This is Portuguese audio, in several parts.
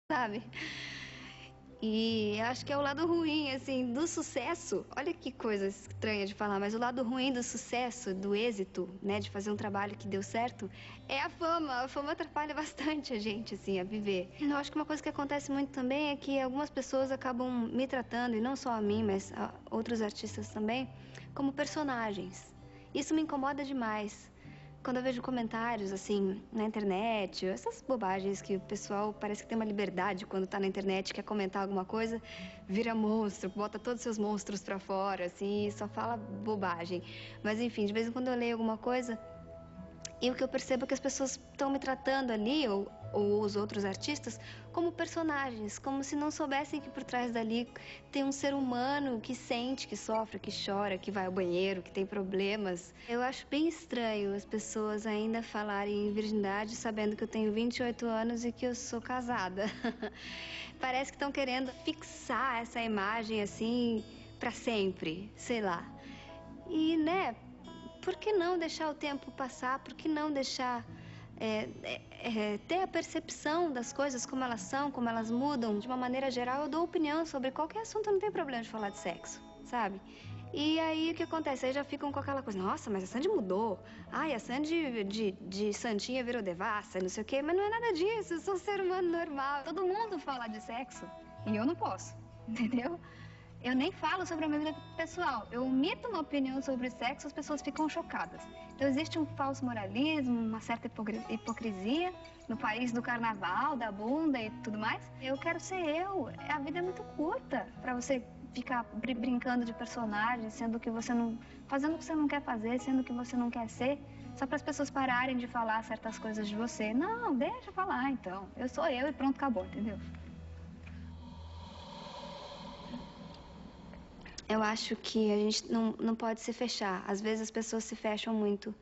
sabe? E eu acho que é o lado ruim, assim, do sucesso. Olha que coisa estranha de falar, mas o lado ruim do sucesso, do êxito, né, de fazer um trabalho que deu certo, é a fama. A fama atrapalha bastante a gente, assim, a viver. Eu acho que uma coisa que acontece muito também é que algumas pessoas acabam me tratando, e não só a mim, mas a outros artistas também, como personagens. Isso me incomoda demais. Quando eu vejo comentários, assim, na internet, essas bobagens que o pessoal parece que tem uma liberdade quando tá na internet, quer comentar alguma coisa, vira monstro, bota todos os seus monstros pra fora, assim, e só fala bobagem. Mas, enfim, de vez em quando eu leio alguma coisa e o que eu percebo é que as pessoas estão me tratando ali, ou os outros artistas, como personagens, como se não soubessem que por trás dali tem um ser humano que sente, que sofre, que chora, que vai ao banheiro, que tem problemas. Eu acho bem estranho as pessoas ainda falarem em virgindade sabendo que eu tenho 28 anos e que eu sou casada. Parece que estão querendo fixar essa imagem assim para sempre, sei lá. E, né, por que não deixar o tempo passar? Por que não deixar ter a percepção das coisas como elas são, como elas mudam? De uma maneira geral, eu dou opinião sobre qualquer assunto, não tem problema de falar de sexo, sabe? E aí o que acontece? Aí já ficam com aquela coisa, nossa, mas a Sandy mudou. Ai, a Sandy de santinha virou devassa, não sei o quê. Mas não é nada disso, eu sou um ser humano normal. Todo mundo fala de sexo e eu não posso, entendeu? Eu nem falo sobre a minha vida pessoal. Eu omito uma opinião sobre sexo, as pessoas ficam chocadas. Então existe um falso moralismo, uma certa hipocrisia no país do carnaval, da bunda e tudo mais. Eu quero ser eu. A vida é muito curta para você ficar brincando de personagem, sendo que você não, fazendo o que você não quer fazer, sendo o que você não quer ser, só para as pessoas pararem de falar certas coisas de você. Não, deixa falar então. Eu sou eu e pronto, acabou, entendeu? Eu acho que a gente não pode se fechar. Às vezes as pessoas se fecham muito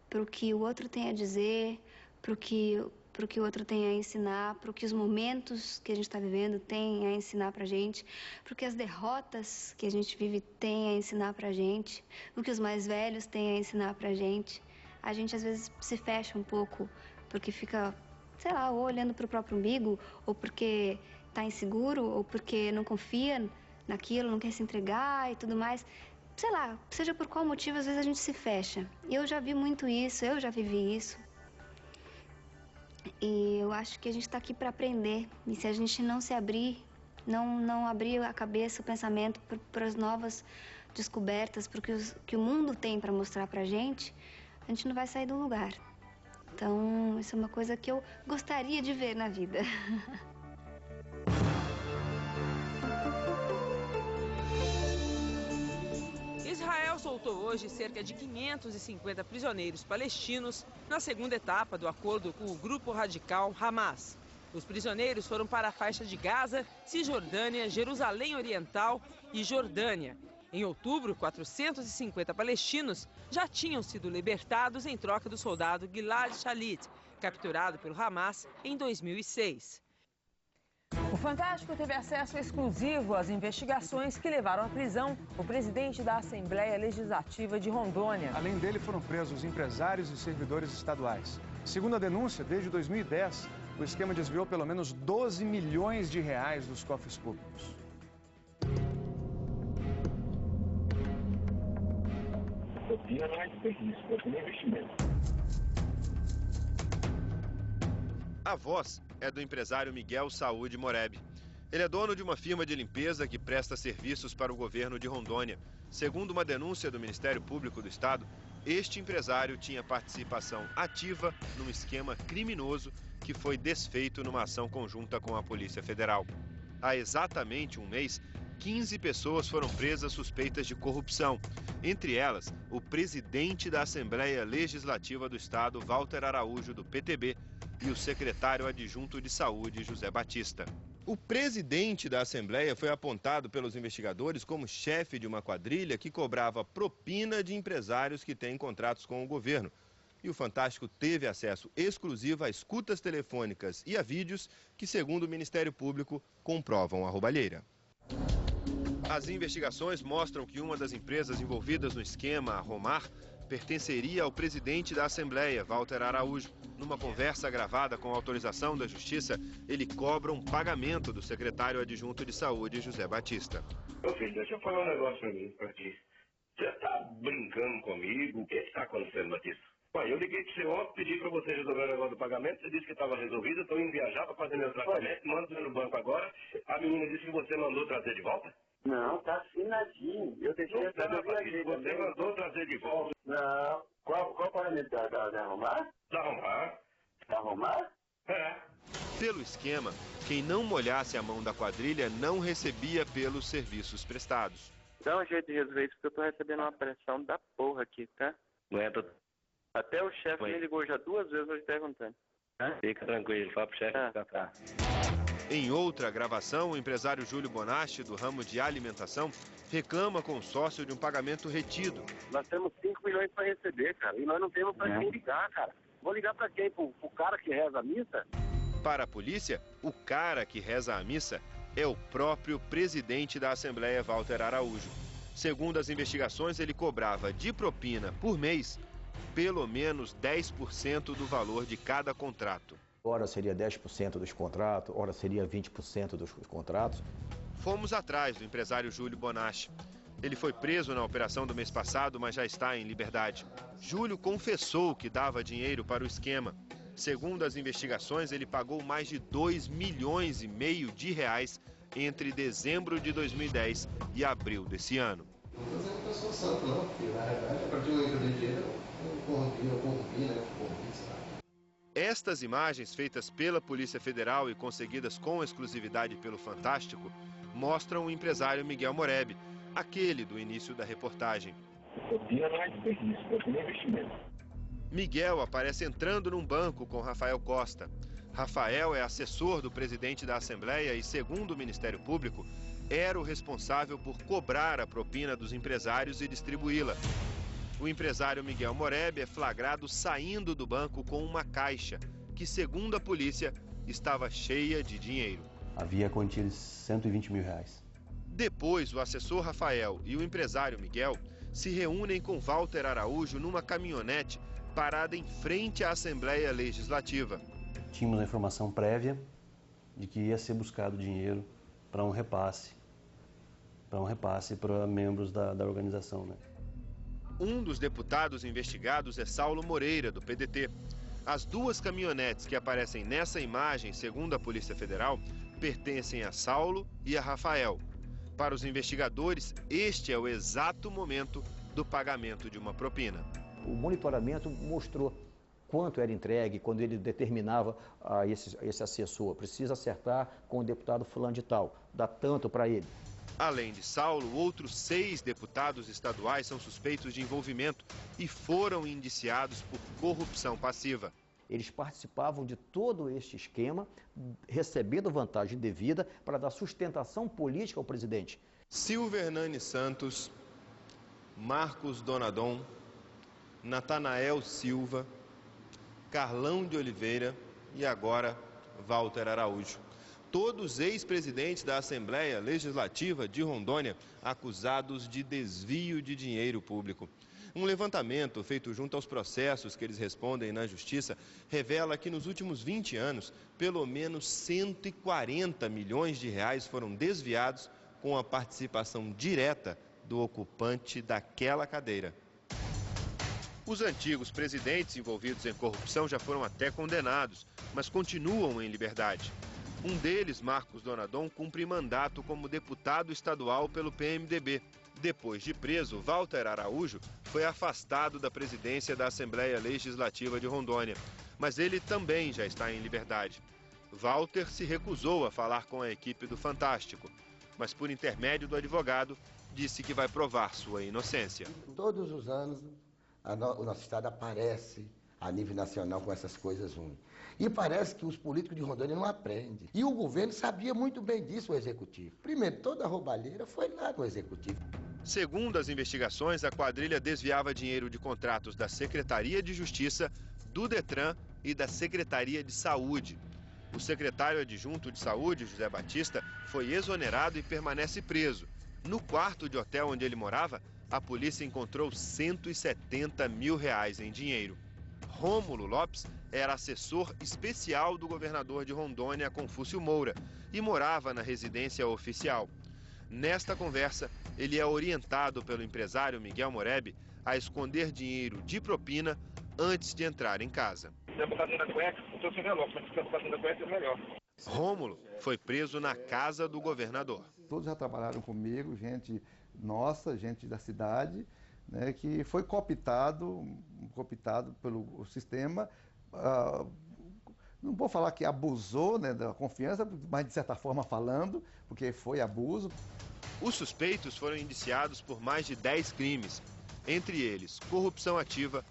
para o que o outro tem a dizer, para o que o outro tem a ensinar, para o que os momentos que a gente está vivendo têm a ensinar para a gente, para o que as derrotas que a gente vive têm a ensinar para a gente, o que os mais velhos têm a ensinar para a gente. A gente às vezes se fecha um pouco porque fica, sei lá, ou olhando para o próprio umbigo, ou porque está inseguro, ou porque não confia naquilo, não quer se entregar e tudo mais. Sei lá, seja por qual motivo, às vezes a gente se fecha. Eu já vi muito isso, eu já vivi isso. E eu acho que a gente está aqui para aprender. E se a gente não se abrir, não abrir a cabeça, o pensamento para as novas descobertas, para o que o mundo tem para mostrar para a gente não vai sair do lugar. Então, isso é uma coisa que eu gostaria de ver na vida. Israel soltou hoje cerca de 550 prisioneiros palestinos na segunda etapa do acordo com o grupo radical Hamas. Os prisioneiros foram para a faixa de Gaza, Cisjordânia, Jerusalém Oriental e Jordânia. Em outubro, 450 palestinos já tinham sido libertados em troca do soldado Gilad Shalit, capturado pelo Hamas em 2006. O Fantástico teve acesso exclusivo às investigações que levaram à prisão o presidente da Assembleia Legislativa de Rondônia. Além dele, foram presos empresários e servidores estaduais. Segundo a denúncia, desde 2010, o esquema desviou pelo menos 12 milhões de reais dos cofres públicos. Copia não é desperdício, copia é investimento. A voz é do empresário Miguel Saúde Moreb. Ele é dono de uma firma de limpeza que presta serviços para o governo de Rondônia. Segundo uma denúncia do Ministério Público do Estado, este empresário tinha participação ativa num esquema criminoso que foi desfeito numa ação conjunta com a Polícia Federal. Há exatamente um mês, 15 pessoas foram presas suspeitas de corrupção. Entre elas, o presidente da Assembleia Legislativa do Estado, Walter Araújo, do PTB, e o secretário adjunto de Saúde, José Batista. O presidente da Assembleia foi apontado pelos investigadores como chefe de uma quadrilha que cobrava propina de empresários que têm contratos com o governo. E o Fantástico teve acesso exclusivo a escutas telefônicas e a vídeos que, segundo o Ministério Público, comprovam a roubalheira. As investigações mostram que uma das empresas envolvidas no esquema, a Romar, pertenceria ao presidente da Assembleia, Walter Araújo. Numa conversa gravada com autorização da Justiça, ele cobra um pagamento do secretário adjunto de Saúde, José Batista. Meu filho, deixa eu falar um negócio pra ti. Você tá brincando comigo? O que está acontecendo, Batista? Pai, eu liguei para você ontem, pedi para você resolver o negócio do pagamento, você disse que estava resolvido, eu estou indo viajar para fazer meu tratamento, mando você no banco agora. A menina disse que você mandou trazer de volta? Não, tá assinadinho. Eu deixei Não, você mandou trazer de volta? Não. Qual pagamento da arrumar? Da arrumar? Da arrumar? É. Pelo esquema, quem não molhasse a mão da quadrilha não recebia pelos serviços prestados. Dá um jeito de resolver isso, porque eu tô recebendo uma pressão da porra aqui, tá? Não é, Até o chefe me ligou já 2 vezes hoje perguntando. Fica tranquilo, fala pro chefe ficar atrás. Em outra gravação, o empresário Júlio Bonatti, do ramo de alimentação, reclama com o sócio de um pagamento retido. Nós temos 5 milhões para receber, cara, e nós não temos para quem ligar, cara. Vou ligar para quem? Pro cara que reza a missa? Para a polícia, o cara que reza a missa é o próprio presidente da Assembleia, Walter Araújo. Segundo as investigações, ele cobrava de propina por mês pelo menos 10% do valor de cada contrato. Ora seria 10% dos contratos, ora seria 20% dos contratos. Fomos atrás do empresário Júlio Bonatti. Ele foi preso na operação do mês passado, mas já está em liberdade. Júlio confessou que dava dinheiro para o esquema. Segundo as investigações, ele pagou mais de 2,5 milhões de reais entre dezembro de 2010 e abril desse ano. Não estou dizendo que eu sou santo, não, porque na verdade, a partir do momento que eu dei dinheiro, eu corrompi, sabe? Estas imagens, feitas pela Polícia Federal e conseguidas com exclusividade pelo Fantástico, mostram o empresário Miguel Moreb, aquele do início da reportagem. Copia não é desperdício, copia é investimento. Miguel aparece entrando num banco com Rafael Costa. Rafael é assessor do presidente da Assembleia e, segundo o Ministério Público, era o responsável por cobrar a propina dos empresários e distribuí-la. O empresário Miguel Moreb é flagrado saindo do banco com uma caixa, que, segundo a polícia, estava cheia de dinheiro. Havia contido 120 mil reais. Depois, o assessor Rafael e o empresário Miguel se reúnem com Walter Araújo numa caminhonete parada em frente à Assembleia Legislativa. Tínhamos a informação prévia de que ia ser buscado dinheiro para um repasse para membros da organização, né? Um dos deputados investigados é Saulo Moreira, do PDT. As 2 caminhonetes que aparecem nessa imagem, segundo a Polícia Federal, pertencem a Saulo e a Rafael. Para os investigadores, este é o exato momento do pagamento de uma propina. O monitoramento mostrou quanto era entregue, quando ele determinava a esse assessor, precisa acertar com o deputado fulano de tal, dá tanto para ele. Além de Saulo, outros 6 deputados estaduais são suspeitos de envolvimento e foram indiciados por corrupção passiva. Eles participavam de todo este esquema, recebendo vantagem devida para dar sustentação política ao presidente. Silvia Hernani Santos, Marcos Donadon, Natanael Silva, Carlão de Oliveira e agora Walter Araújo. Todos ex-presidentes da Assembleia Legislativa de Rondônia, acusados de desvio de dinheiro público. Um levantamento feito junto aos processos que eles respondem na Justiça revela que nos últimos 20 anos, pelo menos 140 milhões de reais foram desviados com a participação direta do ocupante daquela cadeira. Os antigos presidentes envolvidos em corrupção já foram até condenados, mas continuam em liberdade. Um deles, Marcos Donadon, cumpre mandato como deputado estadual pelo PMDB. Depois de preso, Walter Araújo foi afastado da presidência da Assembleia Legislativa de Rondônia, mas ele também já está em liberdade. Walter se recusou a falar com a equipe do Fantástico, mas por intermédio do advogado, disse que vai provar sua inocência. Todos os anos, o nosso estado aparece a nível nacional com essas coisas ruins. E parece que os políticos de Rondônia não aprendem. E o governo sabia muito bem disso, o executivo. Primeiro, toda a roubalheira foi lá no executivo. Segundo as investigações, a quadrilha desviava dinheiro de contratos da Secretaria de Justiça, do Detran e da Secretaria de Saúde. O secretário adjunto de Saúde, José Batista, foi exonerado e permanece preso. No quarto de hotel onde ele morava, a polícia encontrou 170 mil reais em dinheiro. Rômulo Lopes era assessor especial do governador de Rondônia, Confúcio Moura, e morava na residência oficial. Nesta conversa, ele é orientado pelo empresário Miguel Moreb a esconder dinheiro de propina antes de entrar em casa. Rômulo foi preso na casa do governador. Todos já trabalharam comigo, gente nossa, gente da cidade, né, que foi cooptado pelo sistema. Não vou falar que abusou, né, da confiança, mas de certa forma falando, porque foi abuso. Os suspeitos foram indiciados por mais de 10 crimes, entre eles corrupção ativa,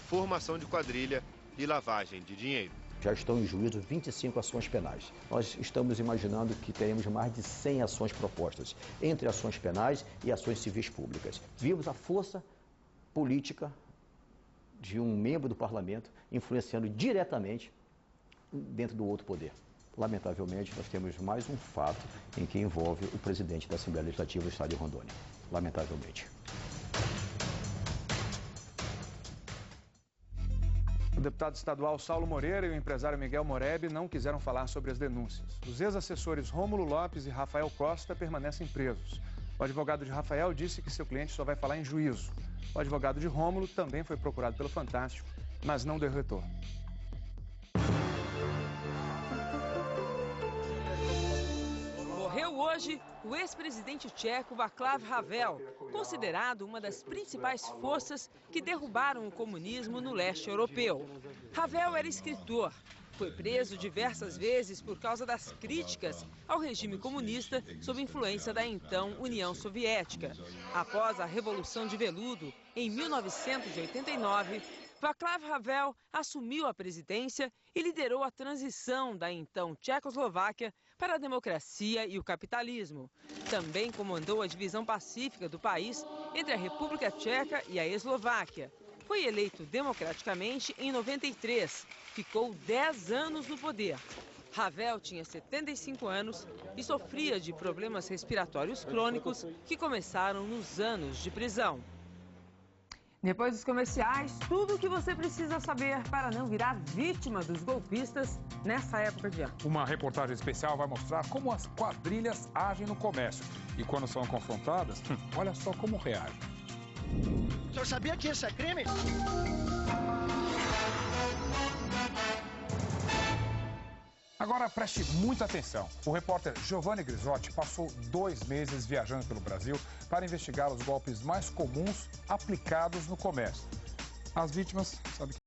formação de quadrilha e lavagem de dinheiro. Já estão em juízo 25 ações penais. Nós estamos imaginando que teremos mais de 100 ações propostas, entre ações penais e ações civis públicas. Vimos a força política de um membro do parlamento influenciando diretamente dentro do outro poder. Lamentavelmente, nós temos mais um fato em que envolve o presidente da Assembleia Legislativa do Estado de Rondônia. Lamentavelmente. O deputado estadual Saulo Moreira e o empresário Miguel Moreb não quiseram falar sobre as denúncias. Os ex-assessores Rômulo Lopes e Rafael Costa permanecem presos. O advogado de Rafael disse que seu cliente só vai falar em juízo. O advogado de Rômulo também foi procurado pelo Fantástico, mas não deu retorno. Morreu hoje o ex-presidente tcheco Václav Havel, considerado uma das principais forças que derrubaram o comunismo no leste europeu. Havel era escritor. Foi preso diversas vezes por causa das críticas ao regime comunista sob influência da então União Soviética. Após a Revolução de Veludo, em 1989, Václav Havel assumiu a presidência e liderou a transição da então Tchecoslováquia para a democracia e o capitalismo. Também comandou a divisão pacífica do país entre a República Tcheca e a Eslováquia. Foi eleito democraticamente em 93. Ficou 10 anos no poder. Havel tinha 75 anos e sofria de problemas respiratórios crônicos que começaram nos anos de prisão. Depois dos comerciais, tudo o que você precisa saber para não virar vítima dos golpistas nessa época de ano. Uma reportagem especial vai mostrar como as quadrilhas agem no comércio. E quando são confrontadas, olha só como reagem. O senhor sabia que isso é crime? Agora preste muita atenção. O repórter Giovanni Grisotti passou 2 meses viajando pelo Brasil para investigar os golpes mais comuns aplicados no comércio. As vítimas, sabe